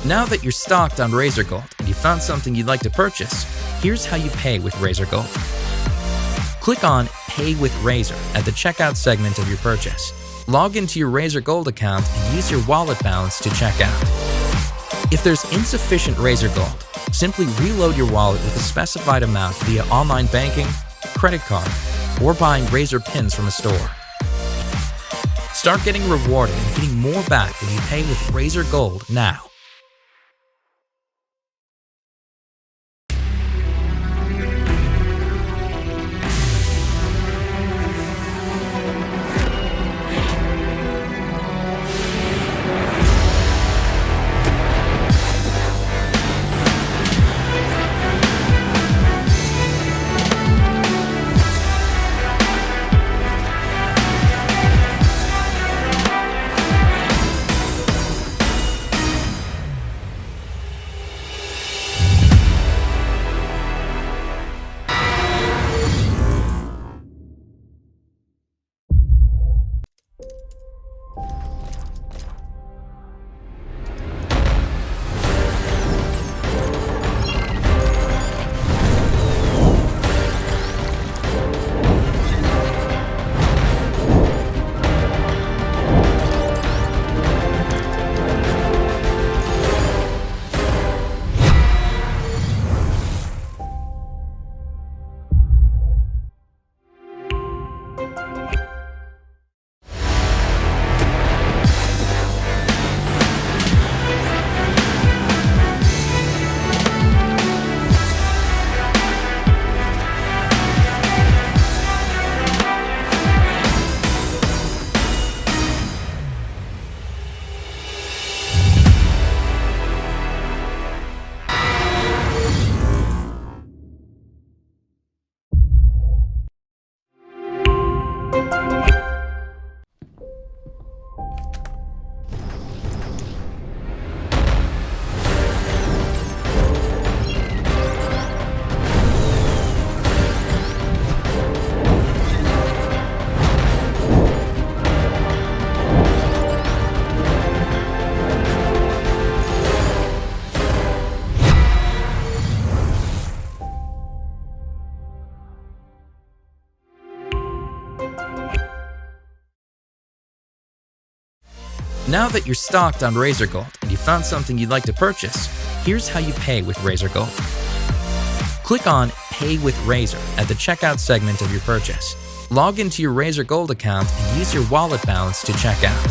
Now that you're stocked on Razer Gold and you found something you'd like to purchase, here's how you pay with Razer Gold. Click on Pay with Razer at the checkout segment of your purchase. Log into your Razer Gold account and use your wallet balance to check out. If there's insufficient Razer Gold, simply reload your wallet with a specified amount via online banking, credit card, or buying Razer pins from a store. Start getting rewarded and getting more back when you pay with Razer Gold now. Now that you're stocked on Razer Gold and you found something you'd like to purchase, here's how you pay with Razer Gold. Click on Pay with Razer at the checkout segment of your purchase. Log into your Razer Gold account and use your wallet balance to check out.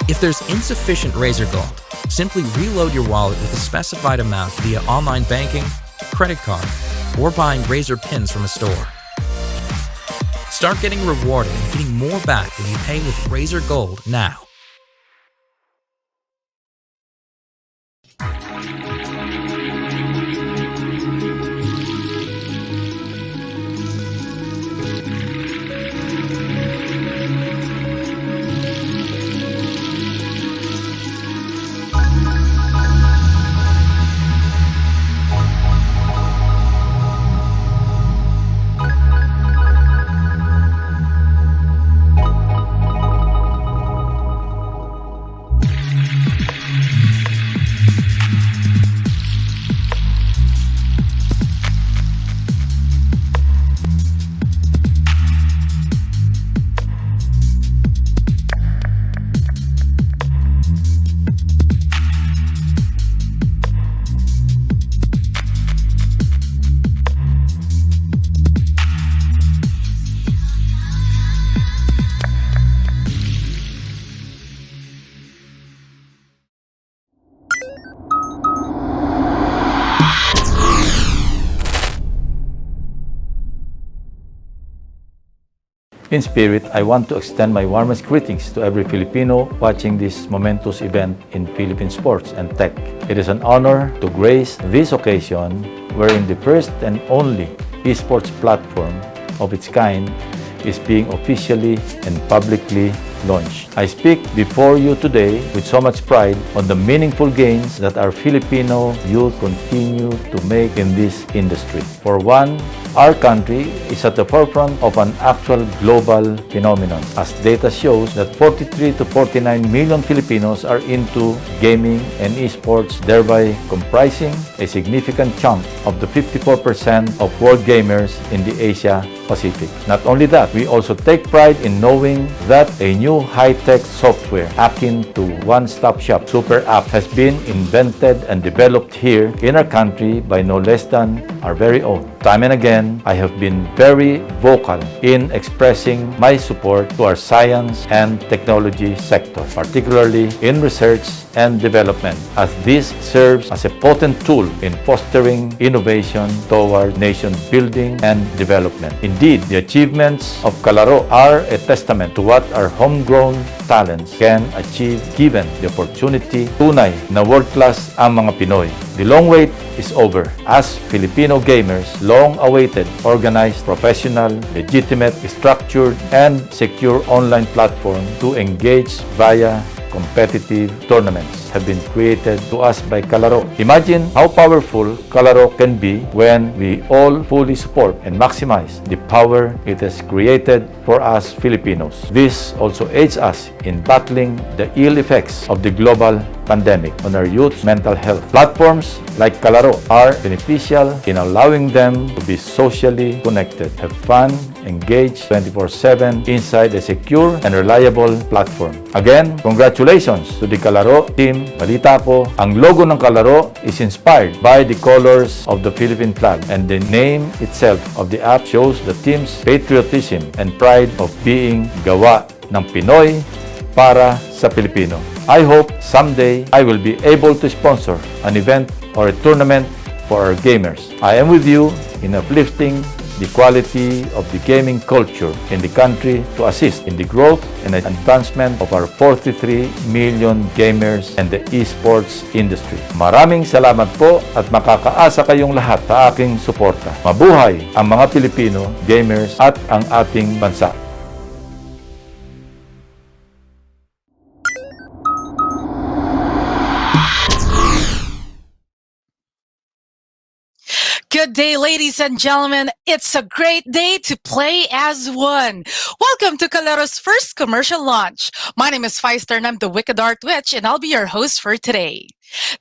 If there's insufficient Razer Gold, simply reload your wallet with a specified amount via online banking, credit card, or buying Razer pins from a store. Start getting rewarded and getting more back when you pay with Razer Gold now. In spirit, I want to extend my warmest greetings to every Filipino watching this momentous event in Philippine sports and tech. It is an honor to grace this occasion wherein the first and only esports platform of its kind is being officially and publicly launch. I speak before you today with so much pride on the meaningful gains that our Filipino youth continue to make in this industry. For one, our country is at the forefront of an actual global phenomenon, as data shows that 43 to 49 million Filipinos are into gaming and esports, thereby comprising a significant chunk of the 54% of world gamers in the Asia Pacific. Not only that, we also take pride in knowing that a new high-tech software akin to one-stop shop super app has been invented and developed here in our country by no less than our very own. Time and again, I have been very vocal in expressing my support to our science and technology sector, particularly in research and development, as this serves as a potent tool in fostering innovation toward nation building and development. Indeed, the achievements of Kalaro are a testament to what our homegrown talents can achieve given the opportunity. Tunay na world-class ang mga Pinoy. The long wait is over, as Filipino gamers long-awaited, organized, professional, legitimate, structured, and secure online platform to engage via competitive tournaments have been created to us by Kalaro. Imagine how powerful Kalaro can be when we all fully support and maximize the power it has created for us Filipinos. This also aids us in battling the ill effects of the global pandemic on our youth's mental health. Platforms like Kalaro are beneficial in allowing them to be socially connected, have fun, engage 24/7 inside a secure and reliable platform. Again, congratulations to the Kalaro team. Balita ko, ang logo ng Kalaro is inspired by the colors of the Philippine flag, and the name itself of the app shows the team's patriotism and pride of being gawa ng Pinoy para sa Pilipino. I hope someday I will be able to sponsor an event or a tournament for our gamers. I am with you in uplifting the quality of the gaming culture in the country to assist in the growth and advancement of our 43 million gamers and the esports industry. Maraming salamat po at makakaasa kayong lahat sa aking suporta. Mabuhay ang mga Pilipino gamers at ang ating bansa. Good day, ladies and gentlemen. It's a great day to play as one. Welcome to Kalaro's first commercial launch. My name is Feister and I'm the Wicked Art Witch, and I'll be your host for today.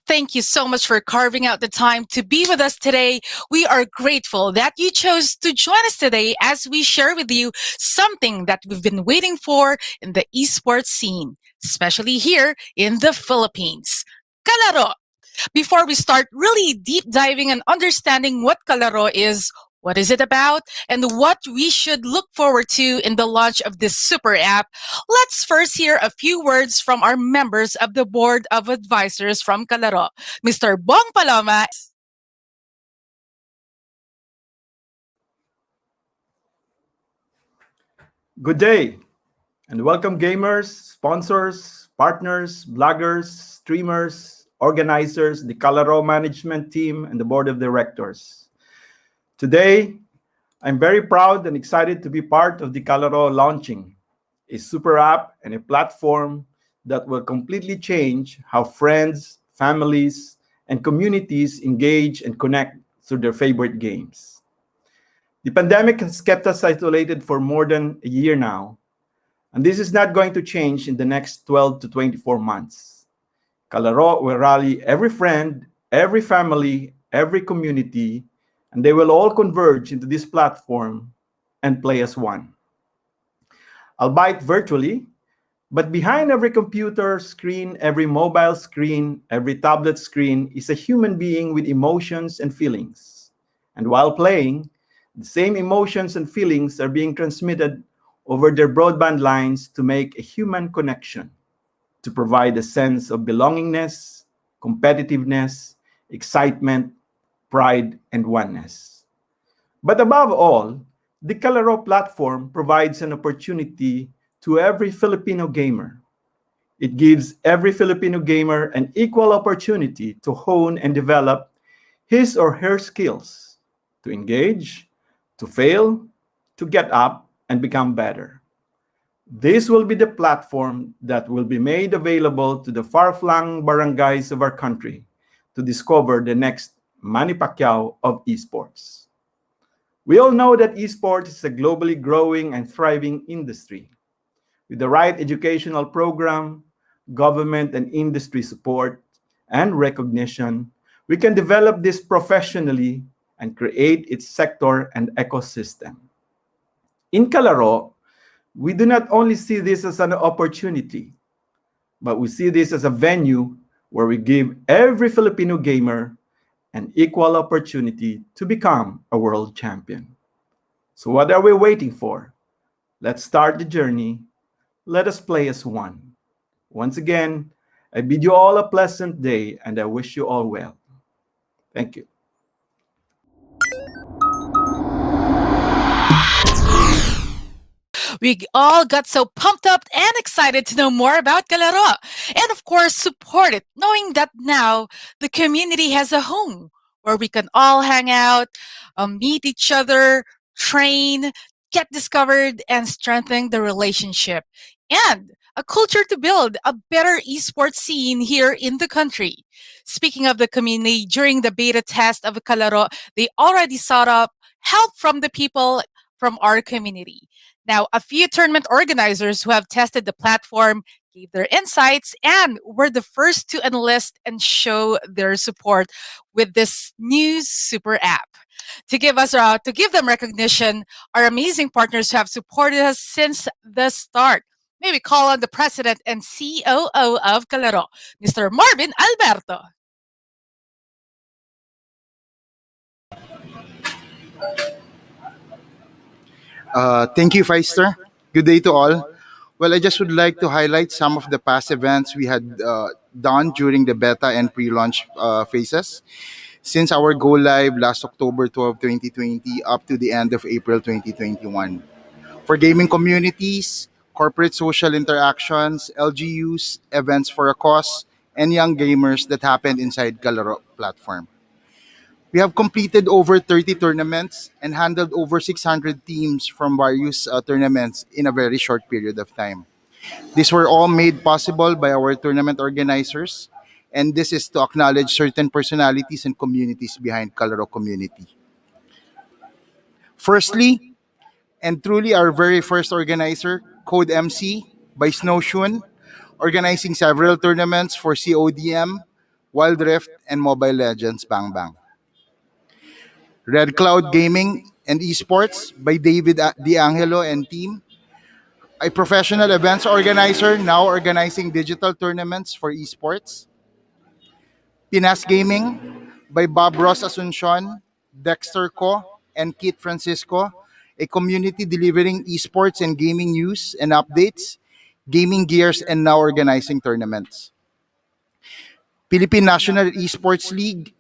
Thank you so much for carving out the time to be with us today. We are grateful that you chose to join us today as we share with you something that we've been waiting for in the esports scene, especially here in the Philippines. Kalaro! Before we start really deep diving and understanding what Kalaro is, what is it about, and what we should look forward to in the launch of this super app, let's first hear a few words from our members of the Board of Advisors from Kalaro. Mr. Bong Paloma. Good day, and welcome gamers, sponsors, partners, bloggers, streamers, organizers, the Kalaro management team, and the board of directors. Today, I'm very proud and excited to be part of the Kalaro launching, a super app and a platform that will completely change how friends, families, and communities engage and connect through their favorite games. The pandemic has kept us isolated for more than a year now, and this is not going to change in the next 12 to 24 months. Kalaro will rally every friend, every family, every community, and they will all converge into this platform and play as one. Albeit virtually, but behind every computer screen, every mobile screen, every tablet screen is a human being with emotions and feelings. And while playing, the same emotions and feelings are being transmitted over their broadband lines to make a human connection, to provide a sense of belongingness, competitiveness, excitement, pride, and oneness. But above all, the Kalaro platform provides an opportunity to every Filipino gamer. It gives every Filipino gamer an equal opportunity to hone and develop his or her skills, to engage, to fail, to get up, and become better. This will be the platform that will be made available to the far-flung barangays of our country to discover the next Manny Pacquiao of esports. We all know that esports is a globally growing and thriving industry. With the right educational program, government and industry support, and recognition, we can develop this professionally and create its sector and ecosystem. In Kalaro, we do not only see this as an opportunity, but we see this as a venue where we give every Filipino gamer an equal opportunity to become a world champion. So what are we waiting for? Let's start the journey. Let us play as one. Once again, I bid you all a pleasant day and I wish you all well. Thank you. We all got so pumped up and excited to know more about Kalaro. And of course, support it, knowing that now the community has a home where we can all hang out, meet each other, train, get discovered, and strengthen the relationship. And a culture to build a better esports scene here in the country. Speaking of the community, during the beta test of Kalaro, they already sought up help from the people from our community. Now, a few tournament organizers who have tested the platform gave their insights and were the first to enlist and show their support with this new super app. To give them recognition, our amazing partners who have supported us since the start. May we call on the president and COO of Kalaro, Mr. Marvin Alberto. Thank you, Feister. Good day to all. Well, I just would like to highlight some of the past events we had done during the beta and pre-launch phases since our go live last October 12, 2020 up to the end of April 2021. For gaming communities, corporate social interactions, LGUs, events for a cause, and young gamers that happened inside Kalaro platform. We have completed over 30 tournaments and handled over 600 teams from various tournaments in a very short period of time. These were all made possible by our tournament organizers, and this is to acknowledge certain personalities and communities behind Kalaro community. Firstly, and truly our very first organizer, Code MC by Snowshun, organizing several tournaments for CODM, Wild Rift, and Mobile Legends Bang Bang. Red Cloud Gaming and Esports by David D'Angelo and team, a professional events organizer now organizing digital tournaments for esports. Pinas Gaming by Bob Ross Asuncion, Dexter Co, and Kit Francisco, a community delivering esports and gaming news and updates, gaming gears, and now organizing tournaments. Philippine National Esports League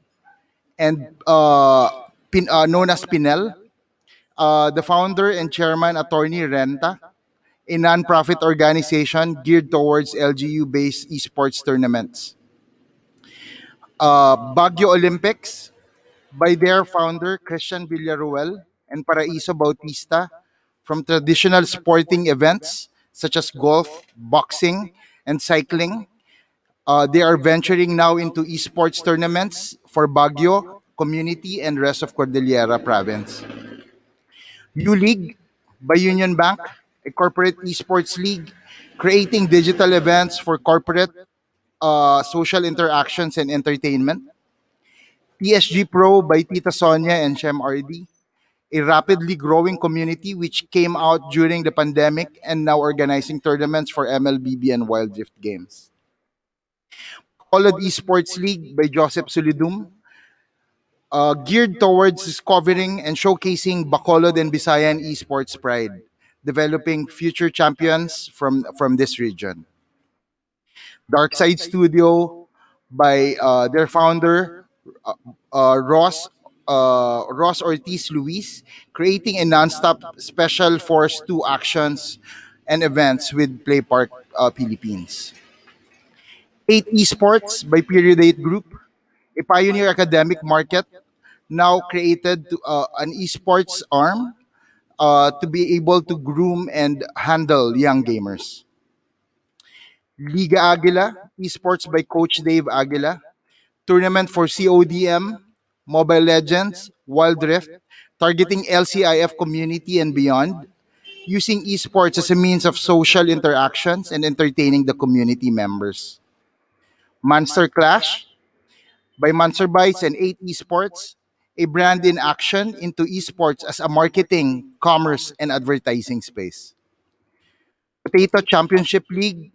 and known as Pinel, the founder and chairman, Attorney Renta, a non-profit organization geared towards LGU-based esports tournaments. Baguio Olympics by their founder, Christian Villaruel and Paraiso Bautista, from traditional sporting events such as golf, boxing, and cycling. They are venturing now into esports tournaments for Baguio community and rest of Cordillera province. U-League by Union Bank, a corporate esports league creating digital events for corporate social interactions and entertainment. PSG Pro by Tita Sonia and Shem RD, a rapidly growing community which came out during the pandemic and now organizing tournaments for MLBB and Wild Rift games. Bacolod Esports League by Joseph Solidum, geared towards discovering and showcasing Bacolod and Visayan esports pride, developing future champions from this region. Dark Side Studio by their founder, uh, Ross Ortiz Luis, creating a non-stop Special Force 2 actions and events with Play Park Philippines. 8 Esports by Period 8 Group, a pioneer academic market now created to, an esports arm to be able to groom and handle young gamers. Liga Aguila, esports by Coach Dave Aguila, tournament for CODM, Mobile Legends, Wild Rift, targeting LCIF community and beyond, using esports as a means of social interactions and entertaining the community members. Monster Clash by Monster Bytes and 8 Esports, a brand in action into esports as a marketing, commerce, and advertising space. Potato Championship League,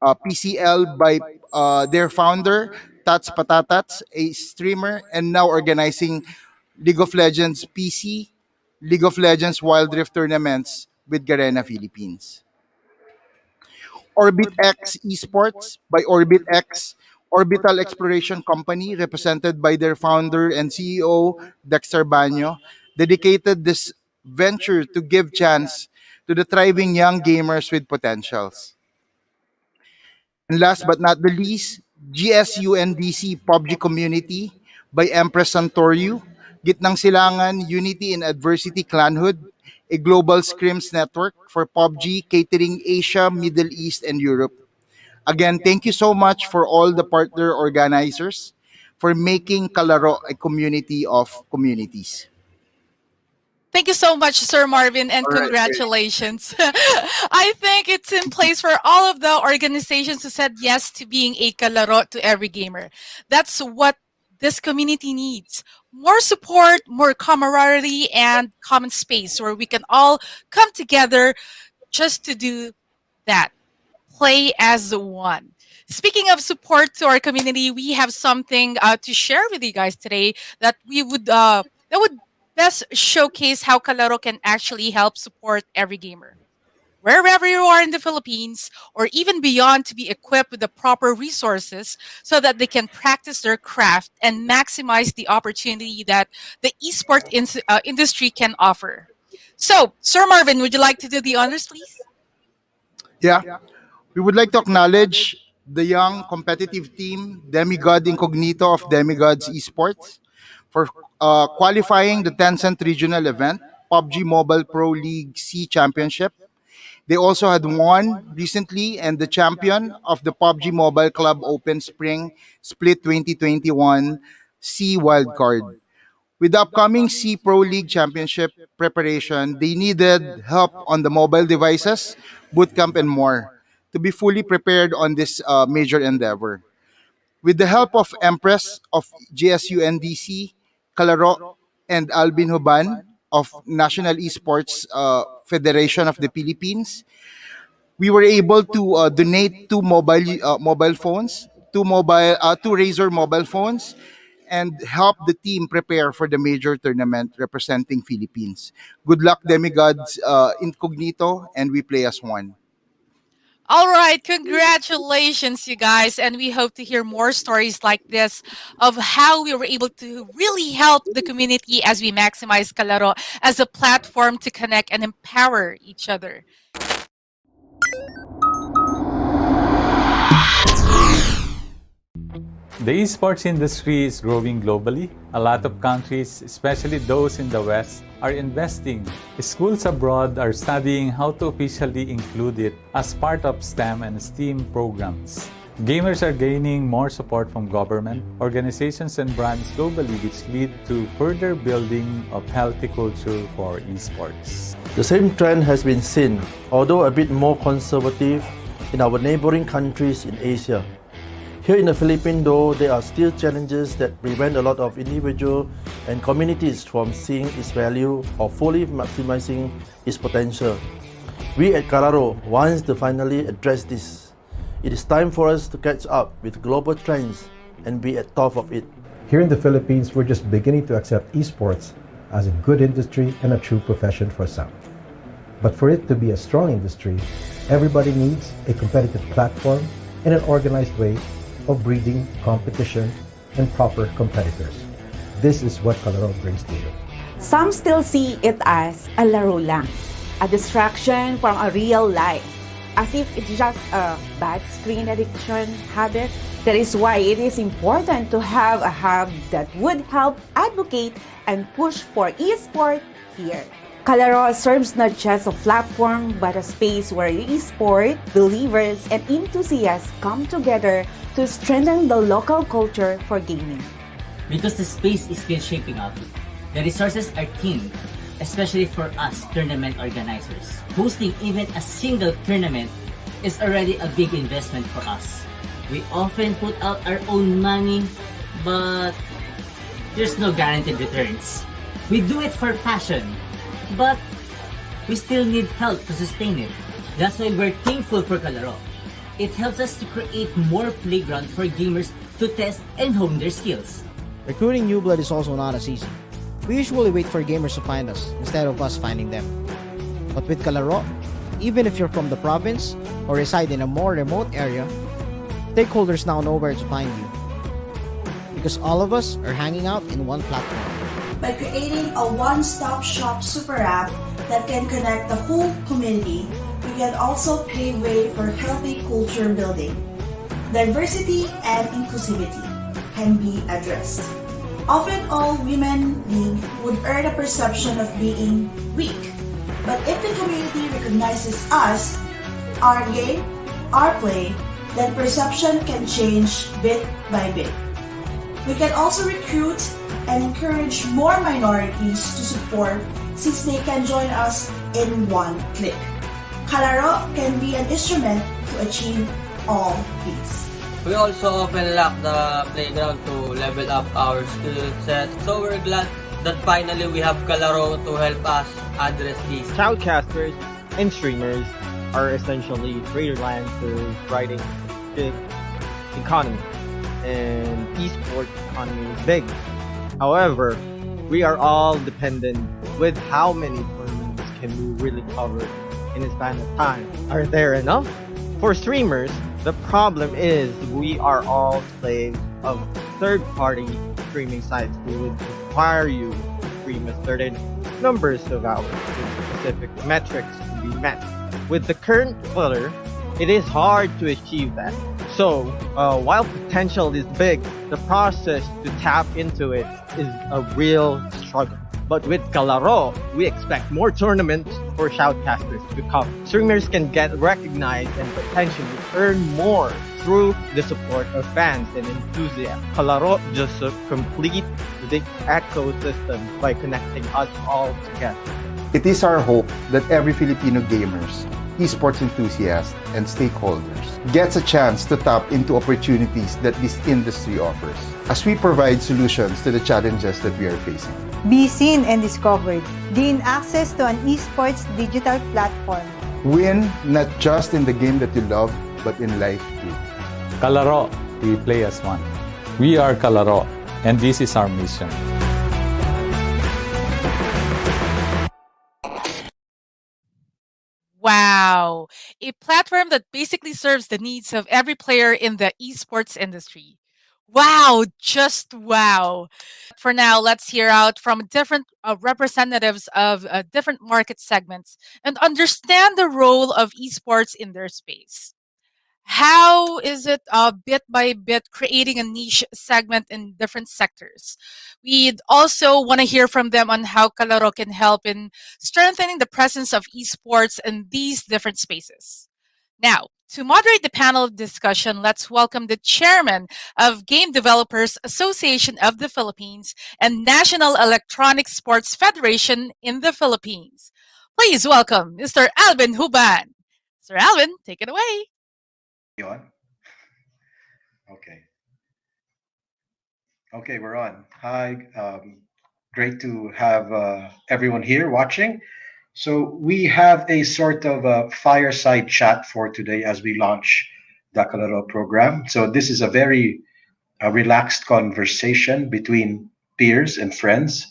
PCL by their founder, Tats Patatats, a streamer, and now organizing League of Legends PC, League of Legends Wild Rift tournaments with Garena Philippines. Orbit X Esports by Orbit X, orbital exploration company represented by their founder and CEO, Dexter Banyo, dedicated this venture to give chance to the thriving young gamers with potentials. And last but not the least, GSUNDC PUBG Community by Empress Santorio, Gitnang Silangan, Unity in Adversity Clanhood, a global scrims network for PUBG catering Asia, Middle East, and Europe. Again, thank you so much for all the partner organizers for making Kalaro a community of communities. Thank you so much, Sir Marvin, and All right, great. congratulations. I think it's in place for all of the organizations who said yes to being a kalaro to every gamer. That's what this community needs. More support, more camaraderie, and common space where we can all come together just to do that. Play as one. Speaking of support to our community, we have something to share with you guys today that would best showcase how Kalaro can actually help support every gamer. Wherever you are in the Philippines or even beyond, to be equipped with the proper resources so that they can practice their craft and maximize the opportunity that the industry can offer. So, Sir Marvin, would you like to do the honors, please? Yeah, we would like to acknowledge the young competitive team, Demigod Incognito of Demigods Esports, for qualifying the Tencent regional event, PUBG Mobile Pro League C Championship. They also had won recently and the champion of the PUBG Mobile Club Open Spring Split 2021 C Wildcard. With the upcoming C Pro League Championship preparation, they needed help on the mobile devices, bootcamp, and more to be fully prepared on this major endeavor. With the help of Empress of GSUNDC, Kalaro, and Alvin Huban of National Esports Federation of the Philippines, we were able to donate two mobile phones, two Razer mobile phones, and help the team prepare for the major tournament representing Philippines. Good luck, demigods, incognito, and we play as one. All right, congratulations, you guys. And we hope to hear more stories like this of how we were able to really help the community as we maximize Kalaro as a platform to connect and empower each other. The esports industry is growing globally. A lot of countries, especially those in the West, are investing. Schools abroad are studying how to officially include it as part of STEM and STEAM programs. Gamers are gaining more support from government, organizations, and brands globally, which lead to further building of healthy culture for esports. The same trend has been seen, although a bit more conservative, in our neighboring countries in Asia. Here in the Philippines, though, there are still challenges that prevent a lot of individuals and communities from seeing its value or fully maximizing its potential. We at Kalaro want to finally address this. It is time for us to catch up with global trends and be at top of it. Here in the Philippines, we're just beginning to accept esports as a good industry and a true profession for some. But for it to be a strong industry, everybody needs a competitive platform and an organized way of breeding competition and proper competitors. This is what Kalaro brings to you. Some still see it as a laro lang, a distraction from a real life, as if it's just a bad screen addiction habit. That is why it is important to have a hub that would help advocate and push for esports here. Kalaro serves not just a platform but a space where esport believers and enthusiasts come together to strengthen the local culture for gaming. Because the space is still shaping up, the resources are thin, especially for us tournament organizers. Hosting even a single tournament is already a big investment for us. We often put out our own money, but there's no guaranteed returns. We do it for passion, but we still need help to sustain it. That's why we're thankful for Kalaro. It helps us to create more playground for gamers to test and hone their skills. Recruiting new blood is also not as easy. We usually wait for gamers to find us instead of us finding them. But with Kalaro, even if you're from the province or reside in a more remote area, stakeholders now know where to find you. Because all of us are hanging out in one platform. By creating a one-stop shop super app that can connect the whole community, we can also pave way for healthy culture building. Diversity and inclusivity can be addressed. Often all women league would earn a perception of being weak. But if the community recognizes us, our game, our play, then perception can change bit by bit. We can also recruit and encourage more minorities to support since they can join us in one click. Kalaro can be an instrument to achieve all these. We also often lack the playground to level up our skill set, so we're glad that finally we have Kalaro to help us address these. Shoutcasters and streamers are essentially freelancers writing big economy, and esports economy is big. However, we are all dependent with how many tournaments can we really cover in a span of time. Are there enough? For streamers, the problem is we are all slaves of third-party streaming sites who would require you to stream a certain numbers of hours with specific metrics to be met. With the current flutter, it is hard to achieve that. So, while potential is big, the process to tap into it is a real struggle. But with Kalaro, we expect more tournaments for shoutcasters to come. Streamers can get recognized and potentially earn more through the support of fans and enthusiasts. Kalaro just complete the ecosystem by connecting us all together. It is our hope that every Filipino gamers, esports enthusiasts, and stakeholders gets a chance to tap into opportunities that this industry offers as we provide solutions to the challenges that we are facing. Be seen and discovered. Gain access to an esports digital platform. Win not just in the game that you love, but in life too. Kalaro, we play as one. We are Kalaro, and this is our mission. Wow. A platform that basically serves the needs of every player in the esports industry. Wow, just wow. For now, let's hear out from different representatives of different market segments and understand the role of esports in their space. How is it bit by bit creating a niche segment in different sectors? We'd also want to hear from them on how Kalaro can help in strengthening the presence of esports in these different spaces. Now, to moderate the panel discussion, let's welcome the chairman of Game Developers Association of the Philippines and National Electronic Sports Federation in the Philippines. Please welcome Mr. Alvin Huban. Sir Alvin, take it away. On? Okay. Okay, we're on. Hi, great to have everyone here watching. So we have a sort of a fireside chat for today as we launch the Kalaro program. So this is a very relaxed conversation between peers and friends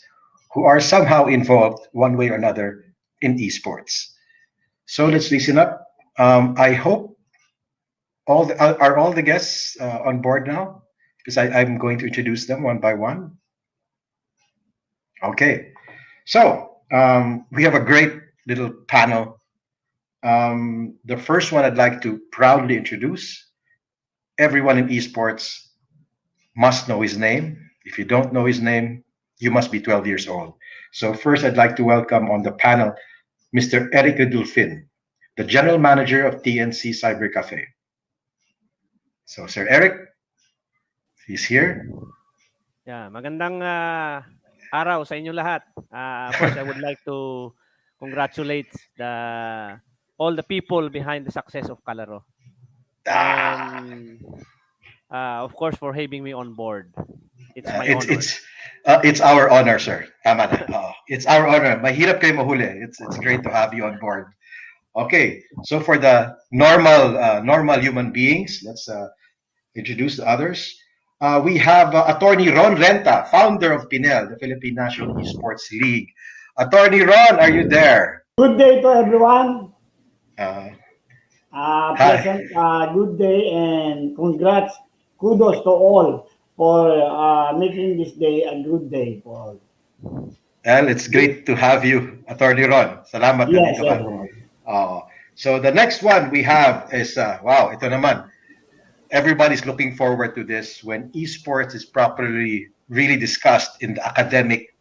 who are somehow involved one way or another in esports. So let's listen up. I hope are all the guests on board now? Because I'm going to introduce them one by one. Okay, so we have a great little panel. The first one I'd like to proudly introduce. Everyone in esports must know his name. If you don't know his name, you must be 12 years old. So first, I'd like to welcome on the panel Mr. Eric REDULFIN, the General Manager of TNC Cyber Cafe. So, Sir Eric, he's here. Yeah, magandang araw sa inyo lahat. First, I would like to congratulate all the people behind the success of Kalaro. And of course, for having me on board. It's my honor. It's our honor, sir. Tama na. It's our honor. Mahirap kayo mahuli. It's great to have you on board. Okay, so for the normal human beings, let's introduce the others. We have Attorney Ron Renta, founder of PINEL, the Philippine National Esports League. Attorney Ron, are you there? Good day to everyone. Pleasant good day and congrats, kudos to all for making this day a good day for all. Well, it's great to have you, Attorney Ron. Salamat. Yes, na dito ka. So the next one we have is, wow, ito naman. Everybody's looking forward to this when esports is properly really discussed in the academic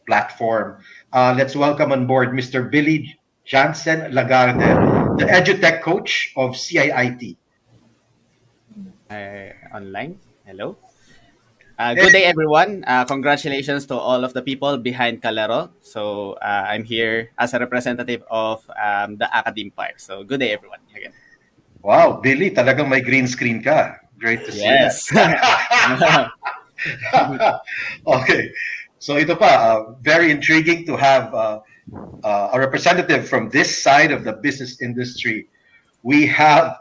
platform. Let's welcome on board Mr. Billy Jansen Lagarde, the EduTech coach of CIIT. Online. Hello. Good day, everyone. Congratulations to all of the people behind Kalaro. So I'm here as a representative of the academic part. So good day, everyone. Again. Wow, Billy, talagang may green screen ka. Great to see yes. that. Okay. So ito pa, very intriguing to have a representative from this side of the business industry. We have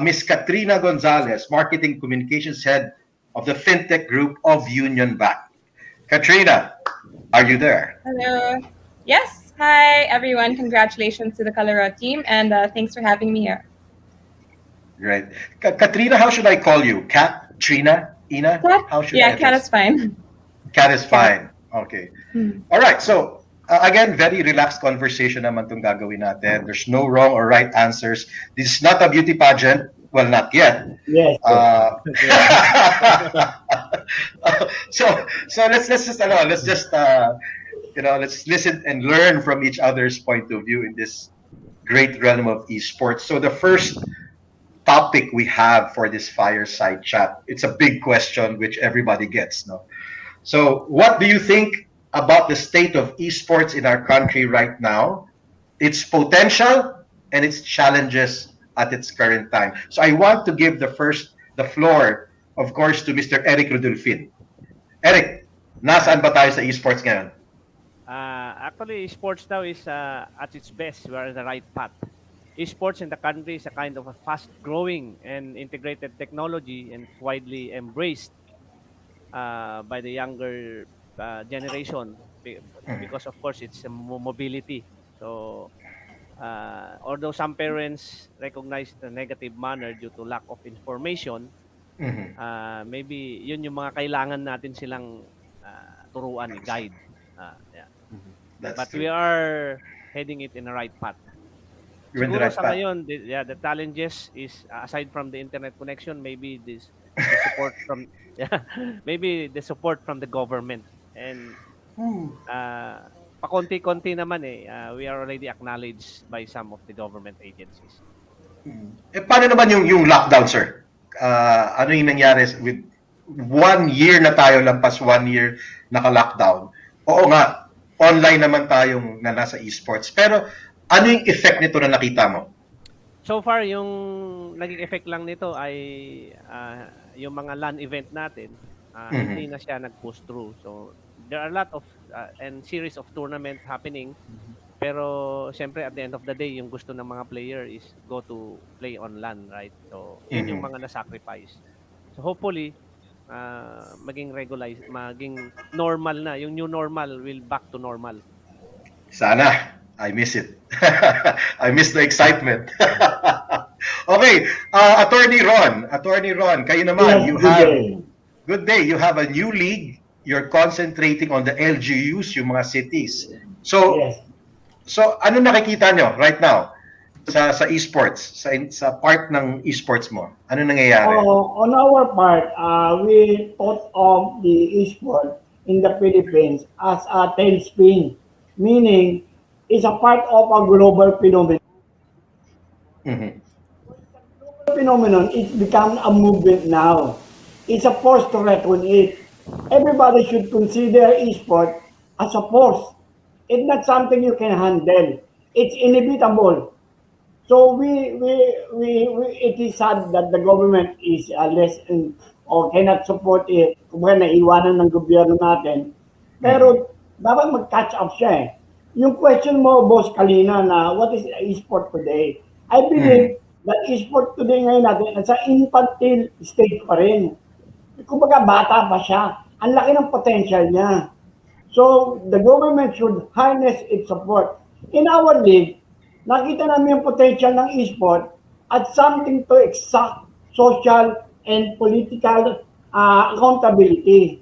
Miss KATRINA Gonzalez, Marketing Communications Head of the FinTech Group of UNIONBANK. KATRINA, are you there? Hello. Yes. Hi, everyone. Congratulations to the Kalaro team, and thanks for having me here. Great. KATRINA, how should I call you? Kat, Trina, Ina? How should I Kat is fine. Kat is fine. Okay. All right. So, again, very relaxed conversation naman itong gagawin natin. There's no wrong or right answers. This is not a beauty pageant. Well, not yet. Yes. So let's just let's listen and learn from each other's point of view in this great realm of esports. So the first topic we have for this fireside chat, it's a big question which everybody gets, no? So what do you think about the state of esports in our country right now, its potential and its challenges at its current time? So I want to give the floor, of course, to Mr. Eric REDULFIN. Eric, nasaan ba tayo sa esports ngayon? Actually, esports now is at its best. We are on the right path. Esports in the country is a kind of a fast-growing and integrated technology, and it's widely embraced by the younger generation because, of course, it's a mobility. So, although some parents recognize the negative manner due to lack of information, maybe yun yung mga kailangan natin silang turuan, guide. Yeah. But we are heading it in the right path. You're in the right sa path. ngayon, the challenges is aside from the internet connection, maybe the support from maybe the support from the government, and pakonti-konti naman we are already acknowledged by some of the government agencies. Paano naman yung lockdown, sir? Ano yung nangyari with 1 year na tayo, lampas 1 year naka-lockdown? Oo nga, online naman tayong na nasa esports. Pero ano yung effect nito na nakita mo? So far, yung naging effect lang nito ay yung mga LAN event natin, hindi na siya nag-push through. So there are a lot of and series of tournament happening. Pero siyempre at the end of the day, yung gusto ng mga player is go to play on LAN, right? So yun yung mga na-sacrifice. So hopefully, maging normal na. Yung new normal will back to normal. Sana. I miss it. I miss the excitement. Okay, Attorney Ron, kayo naman, good day. You have a new league. You're concentrating on the LGUs, yung mga cities. So, so ano nakikita nyo right now sa esports, sa part ng esports mo? Ano nangyayari? On our part, we thought of the esports in the Philippines as a tailspin, meaning it's a part of a global phenomenon. Mhm. Phenomenon, it's become a movement now. It's a force to reckon it. Everybody should consider esport as a force. It's not something you can handle. It's inevitable. So it is sad that the government is less or cannot support it. Kumbaga naiwanan ng gobyerno natin. Pero dapat mag-catch up siya eh. Yung question mo, Boss Kalina, na what is e-sport today? I believe that e-sport today ngayon natin, sa infantile stage pa rin. Kumbaga bata pa siya. Ang laki ng potential niya. So, the government should harness its support. In our league, nakita namin yung potential ng e-sport at something to exact social and political accountability.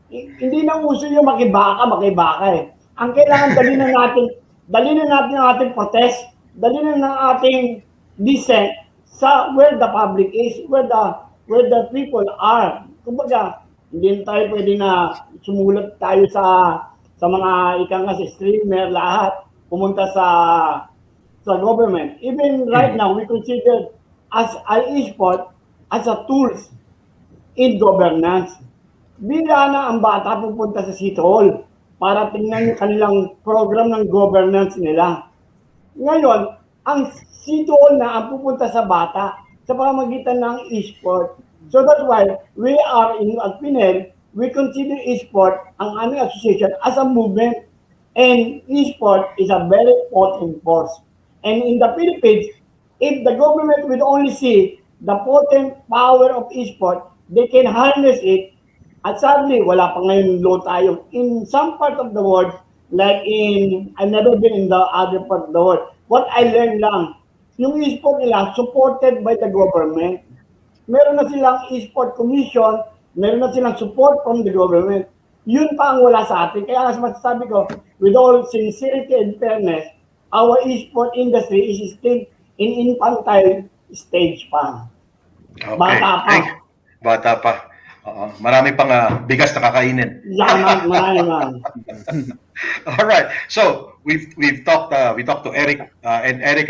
Hindi na uso yung makibaka eh. Ang kailangan dali na natin ang ating protest, dali na ng ating dissent sa where the public is, where the people are. Kumbaga, hindi na tayo pwede na sumulat tayo sa mga ikang kasi streamer, lahat, pumunta sa government. Even right now, we consider as an e-sport as a tools in governance. Bila na ang bata pupunta sa City Hall para tingnan yung kanilang program ng governance nila. Ngayon, ang City Hall na ang pupunta sa bata sa pamamagitan ng e-sport. So that's why we are in PINEL, we consider e-sport ang aming association as a movement, and e-sport is a very potent force. And in the Philippines, if the government will only see the potent power of e-sport, they can harness it. At sadly, wala pa ngayon law tayo. In some part of the world, like I've never been in the other part of the world. What I learned lang, yung e-sport nila supported by the government. Meron na silang e-sport commission, meron na silang support from the government. Yun pa ang wala sa atin. Kaya as masasabi ko, with all sincerity and fairness, our e-sport industry is still in infantile stage pa. Okay. Bata pa. Bata pa. Marami pang bigas na kakainin. Marami. All right. So we talked to Eric, and Eric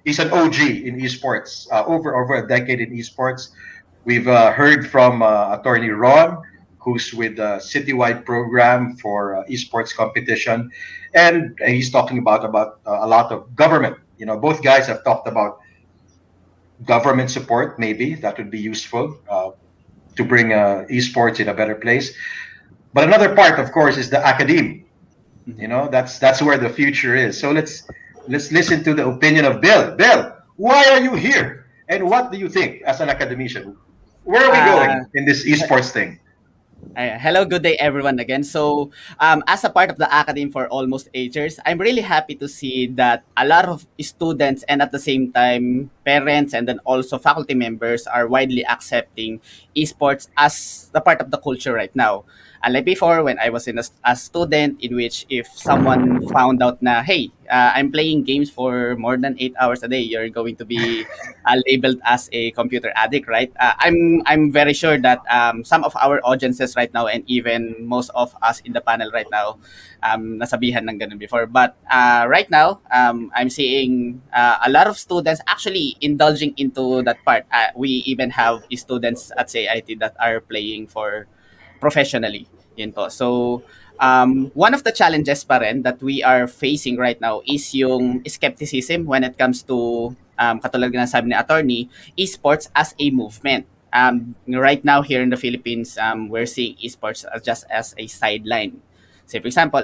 he's an OG in esports, over a decade in esports. We've heard from Attorney Ron, who's with a citywide program for esports competition, and he's talking about a lot of government. You know, both guys have talked about government support. Maybe that would be useful to bring esports in a better place. But another part, of course, is the academe. You know, that's where the future is. So let's listen to the opinion of Bill. Bill, why are you here? And what do you think as an academician? Where are we going in this esports thing? Hello, good day everyone again. So as a part of the academy for almost 8 years, I'm really happy to see that a lot of students and at the same time parents and then also faculty members are widely accepting esports as the part of the culture right now. Unlike before, when I was a student, in which if someone found out na, hey, I'm playing games for more than 8 hours a day, you're going to be labeled as a computer addict, right? I'm very sure that some of our audiences right now and even most of us in the panel right now, nasabihan ng ganun before. But right now, I'm seeing a lot of students actually indulging into that part. We even have students at CIT that are playing for professionally. Yun po. So, one of the challenges pa rin that we are facing right now is yung skepticism when it comes to, katulad na sabi ni attorney, esports as a movement. Right now here in the Philippines, we're seeing esports just as a sideline. Say for example,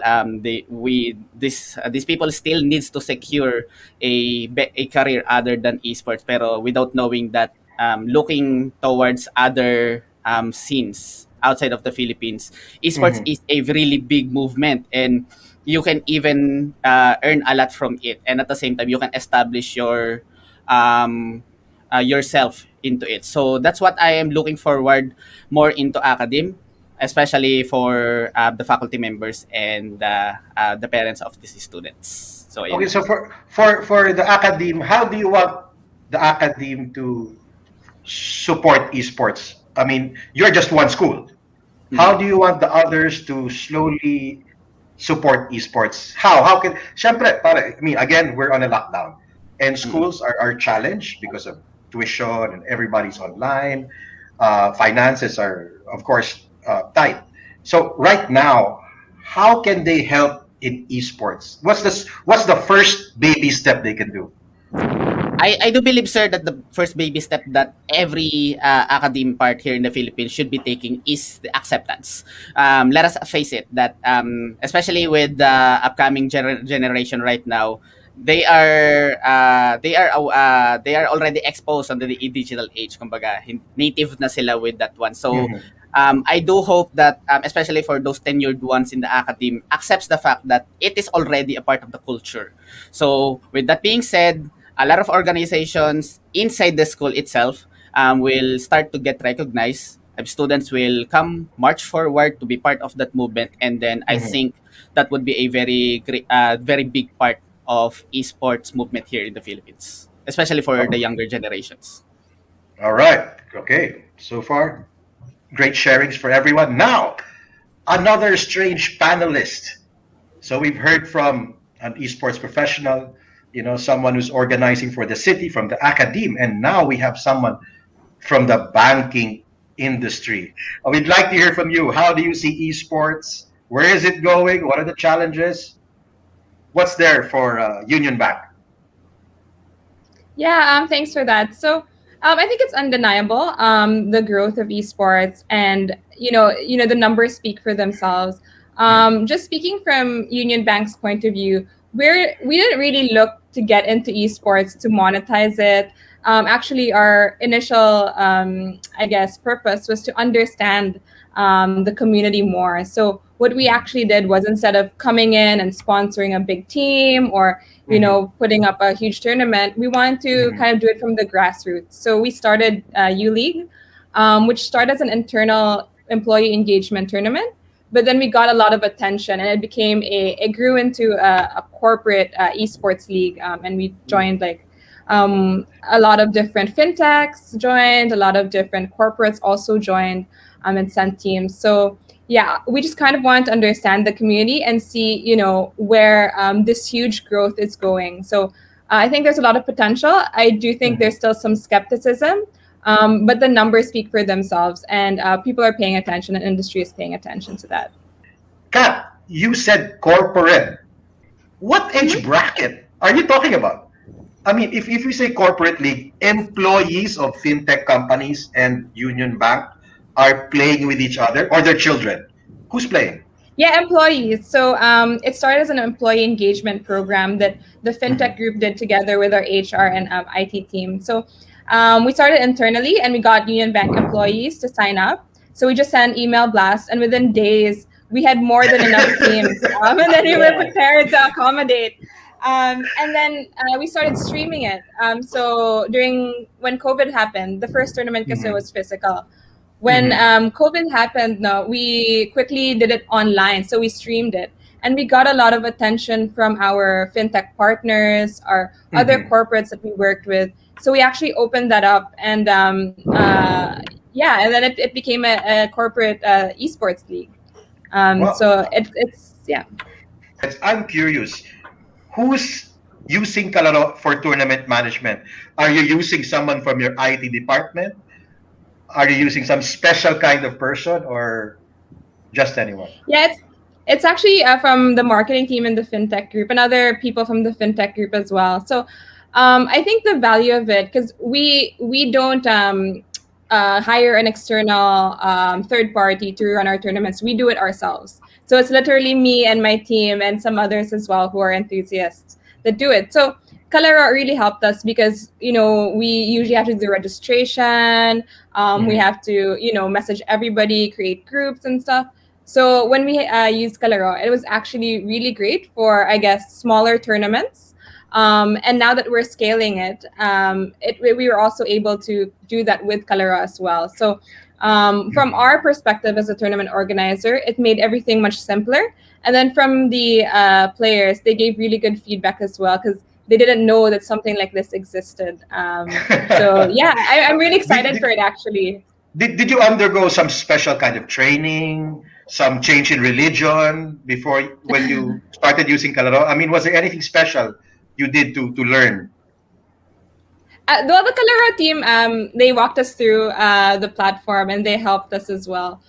these people still needs to secure a career other than esports, pero without knowing that, looking towards other scenes outside of the Philippines, esports is a really big movement, and you can even earn a lot from it, and at the same time you can establish your yourself into it. So that's what I am looking forward more into academe, especially for the faculty members and the parents of these students. So yeah. Okay, so for the academe, how do you want the academe to support esports? I mean, you're just one school. How do you want the others to slowly support esports? How can, syempre, para, I mean, again, we're on a lockdown and schools are challenged because of tuition and everybody's online. Finances are, of course, tight. So right now, how can they help in esports? What's the first baby step they can do? I do believe, sir, that the first baby step that every academe part here in the Philippines should be taking is the acceptance. Let us face it that especially with the upcoming generation right now, they are already exposed under the digital age. Kumbaga, native na sila with that one. So I do hope that, especially for those tenured ones in the academe, accepts the fact that it is already a part of the culture. So with that being said, a lot of organizations inside the school itself will start to get recognized. Students will come march forward to be part of that movement, and then I think that would be a very great, very big part of esports movement here in the Philippines, especially for the younger generations. All right. Okay. So far, great sharings for everyone. Now, another strange panelist. So we've heard from an esports professional, someone who's organizing for the city from the academe, and now we have someone from the banking industry. We'd like to hear from you. How do you see esports? Where is it going? What are the challenges? What's there for Union Bank? Yeah, thanks for that. So, I think it's undeniable, the growth of esports, and the numbers speak for themselves. Just speaking from Union Bank's point of view, we didn't really look to get into esports to monetize it. Actually, our initial, I guess, purpose was to understand the community more. So what we actually did was, instead of coming in and sponsoring a big team or putting up a huge tournament, we wanted to kind of do it from the grassroots. So we started U League, which started as an internal employee engagement tournament. But then we got a lot of attention, and it grew into a corporate esports league, and we joined a lot of different fintechs joined, a lot of different corporates also joined, and sent teams. So yeah, we just kind of wanted to understand the community and see, where this huge growth is going. So I think there's a lot of potential. I do think there's still some skepticism, but the numbers speak for themselves, and people are paying attention, and industry is paying attention to that. Kat, you said corporate. What age bracket are you talking about? I mean, if we say corporate league, employees of fintech companies and Union Bank are playing with each other, or their children. Who's playing? Yeah, employees. So it started as an employee engagement program that the FinTech group did together with our HR and IT team. So we started internally, and we got Union Bank employees to sign up. So we just sent email blasts, and within days, we had more than enough teams. And then we were prepared to accommodate. And then we started streaming it. So when COVID happened, the first tournament kasi was physical. When COVID happened, we quickly did it online. So we streamed it. And we got a lot of attention from our fintech partners, our other corporates that we worked with. So we actually opened that up. And and then it became a corporate esports league. So it's. I'm curious. Who's using Kalaro for tournament management? Are you using someone from your IT department? Are you using some special kind of person, or just anyone? Yeah, it's actually from the marketing team in the fintech group and other people from the fintech group as well. So I think the value of it, because we don't hire an external third party to run our tournaments. We do it ourselves. So it's literally me and my team and some others as well who are enthusiasts that do it. So Kalaro really helped us because, we usually have to do registration. We have to, message everybody, create groups and stuff. So when we used Kalaro, it was actually really great for, I guess, smaller tournaments. And now that we're scaling it, we were also able to do that with Kalaro as well. So from our perspective as a tournament organizer, it made everything much simpler. And then from the players, they gave really good feedback as well, because they didn't know that something like this existed. So yeah, I'm really excited for it, actually. did you undergo some special kind of training, some change in religion before when you started using Kalaro? I mean, was there anything special you did to learn? The Kalaro team, they walked us through the platform and they helped us as well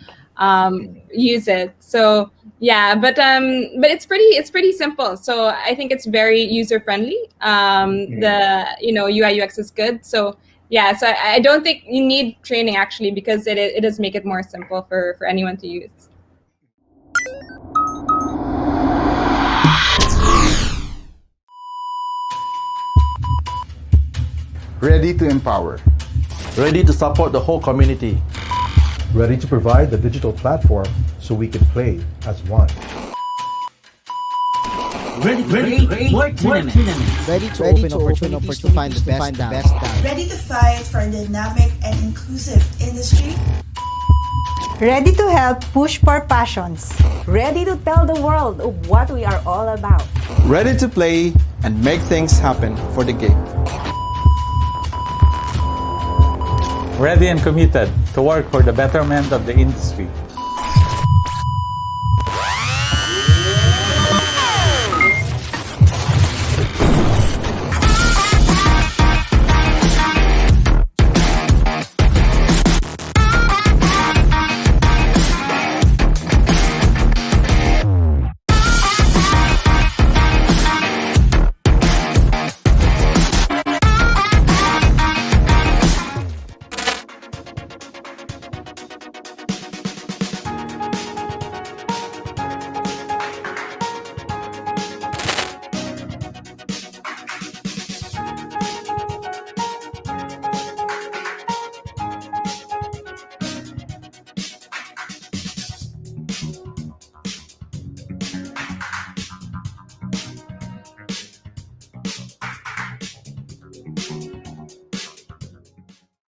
use it. So yeah, but it's pretty simple. So I think it's very user friendly. The UI UX is good. So yeah, so I don't think you need training actually, because it does make it more simple for anyone to use. Ready to empower. Ready to support the whole community. Ready to provide the digital platform so we can play as one. Ready for tournament. Ready to open opportunities to find the best talent. Ready to fight for a dynamic and inclusive industry. Ready to help push for passions. Ready to tell the world of what we are all about. Ready to play and make things happen for the game. Ready and committed to work for the betterment of the industry.